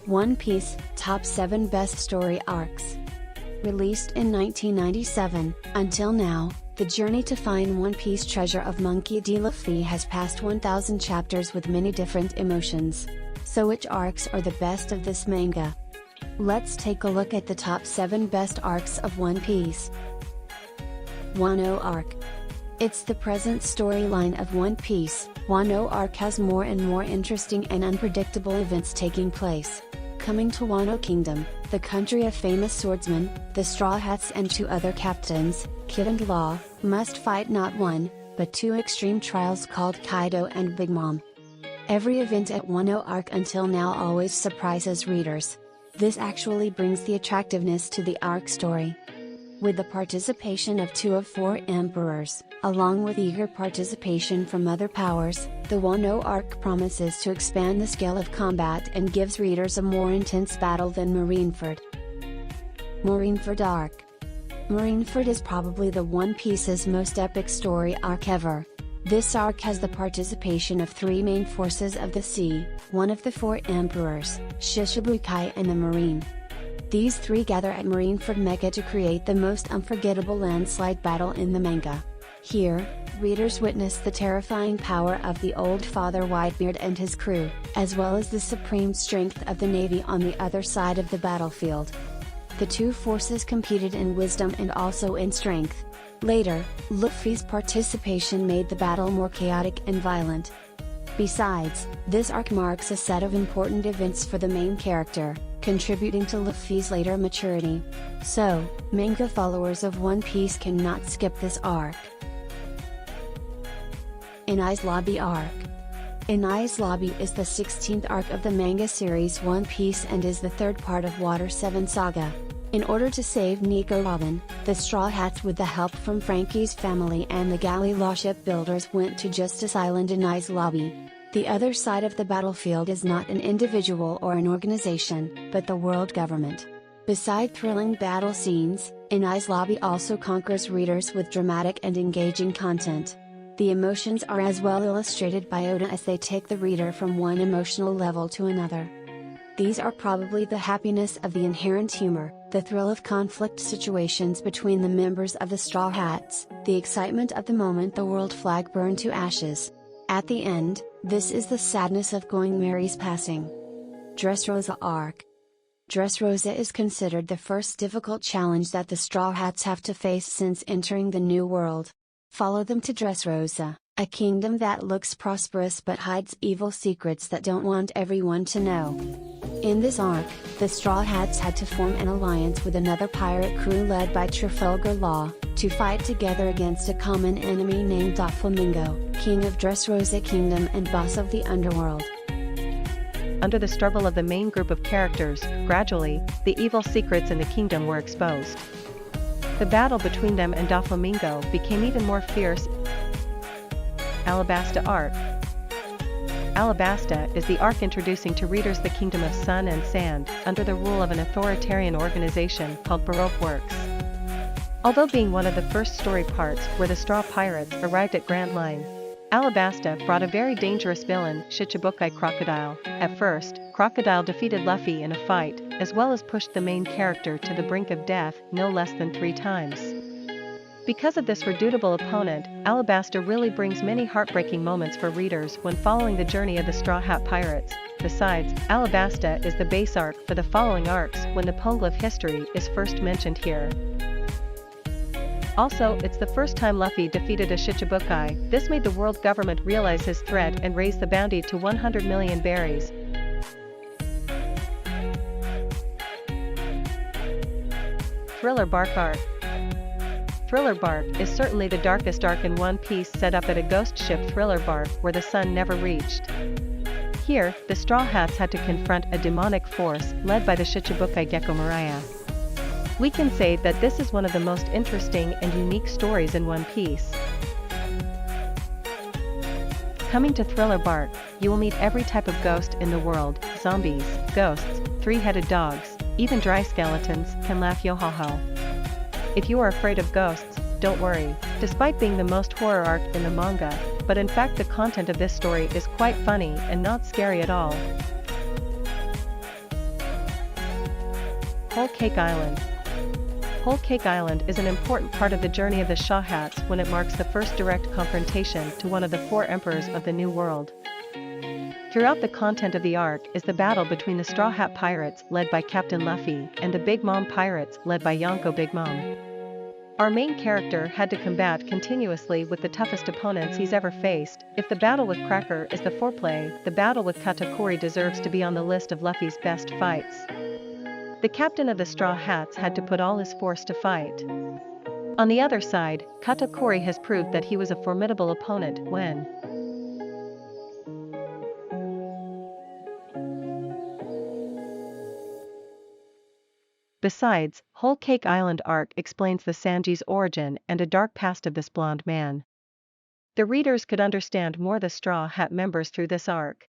One Piece, Top 7 Best Story Arcs. Released in 1997, until now, the journey to find One Piece treasure of Monkey D. Luffy has passed 1,000 chapters with many different emotions. So which arcs are the best of this manga? Let's take a look at the top 7 best arcs of One Piece. Wano Arc. It's the present storyline of One Piece. Wano Arc has more and more interesting and unpredictable events taking place. Coming to Wano Kingdom, the country of famous swordsmen, the Straw Hats and 2 other captains, Kid and Law, must fight not one, but 2 extreme trials called Kaido and Big Mom. Every event at Wano Arc until now always surprises readers. This actually brings the attractiveness to the arc story. With the participation of 2 of 4 emperors, along with eager participation from other powers, the Wano Arc promises to expand the scale of combat and gives readers a more intense battle than Marineford. Marineford Arc. Marineford is probably the One Piece's most epic story arc ever. This arc has the participation of 3 main forces of the sea, 1 of the 4 emperors, Shichibukai and the Marine. These 3 gather at Marineford Mecca to create the most unforgettable landslide battle in the manga. Here, readers witness the terrifying power of the Old Father Whitebeard and his crew, as well as the supreme strength of the Navy on the other side of the battlefield. The 2 forces competed in wisdom and also in strength. Later, Luffy's participation made the battle more chaotic and violent. Besides, this arc marks a set of important events for the main character, contributing to Luffy's later maturity. So, manga followers of One Piece cannot skip this arc. Enies Lobby Arc. Enies Lobby is the 16th arc of the manga series One Piece and is the 3rd part of Water 7 Saga. In order to save Nico Robin, the Straw Hats with the help from Frankie's family and the galley law shipbuilders went to Justice Island Enies Lobby. The other side of the battlefield is not an individual or an organization, but the world government. Beside thrilling battle scenes, Enies Lobby also conquers readers with dramatic and engaging content. The emotions are as well illustrated by Oda as they take the reader from one emotional level to another. These are probably the happiness of the inherent humor, the thrill of conflict situations between the members of the Straw Hats, the excitement of the moment the world flag burned to ashes. At the end, this is the sadness of Going Mary's passing. Dressrosa Arc. Dressrosa is considered the first difficult challenge that the Straw Hats have to face since entering the New World. Follow them to Dressrosa, a kingdom that looks prosperous but hides evil secrets that don't want everyone to know. In this arc, the Straw Hats had to form an alliance with another pirate crew led by Trafalgar Law, to fight together against a common enemy named Doflamingo, king of Dressrosa Kingdom and boss of the underworld. Under the struggle of the main group of characters, gradually, the evil secrets in the kingdom were exposed. The battle between them and Doflamingo became even more fierce. Alabasta Arc. Alabasta is the arc introducing to readers the kingdom of sun and sand, under the rule of an authoritarian organization called Baroque Works. Although being one of the first story parts where the Straw Pirates arrived at Grand Line, Alabasta brought a very dangerous villain, Shichibukai Crocodile. At first, Crocodile defeated Luffy in a fight, as well as pushed the main character to the brink of death no less than 3 times. Because of this redoubtable opponent, Alabasta really brings many heartbreaking moments for readers when following the journey of the Straw Hat Pirates. Besides, Alabasta is the base arc for the following arcs when the Poneglyph history is first mentioned here. Also, it's the first time Luffy defeated a Shichibukai. This made the world government realize his threat and raise the bounty to 100 million berries. Thriller Bark Arc. Thriller Bark is certainly the darkest arc in One Piece, set up at a ghost ship Thriller Bark where the sun never reached. Here, the Straw Hats had to confront a demonic force led by the Shichibukai Gecko Moria. We can say that this is one of the most interesting and unique stories in One Piece. Coming to Thriller Bark, you will meet every type of ghost in the world: zombies, ghosts, 3-headed dogs, even dry skeletons can laugh yo-ho-ho. If you are afraid of ghosts, don't worry, despite being the most horror arc in the manga, but in fact the content of this story is quite funny and not scary at all. Whole Cake Island. Whole Cake Island is an important part of the journey of the Straw Hats when it marks the first direct confrontation to one of the 4 emperors of the New World. Throughout the content of the arc is the battle between the Straw Hat Pirates led by Captain Luffy and the Big Mom Pirates led by Yonko Big Mom. Our main character had to combat continuously with the toughest opponents he's ever faced. If the battle with Cracker is the foreplay, the battle with Katakuri deserves to be on the list of Luffy's best fights. The captain of the Straw Hats had to put all his force to fight. On the other side, Katakuri has proved that he was a formidable opponent when Besides, Whole Cake Island arc explains the Sanji's origin and a dark past of this blonde man. The readers could understand more the Straw Hat members through this arc.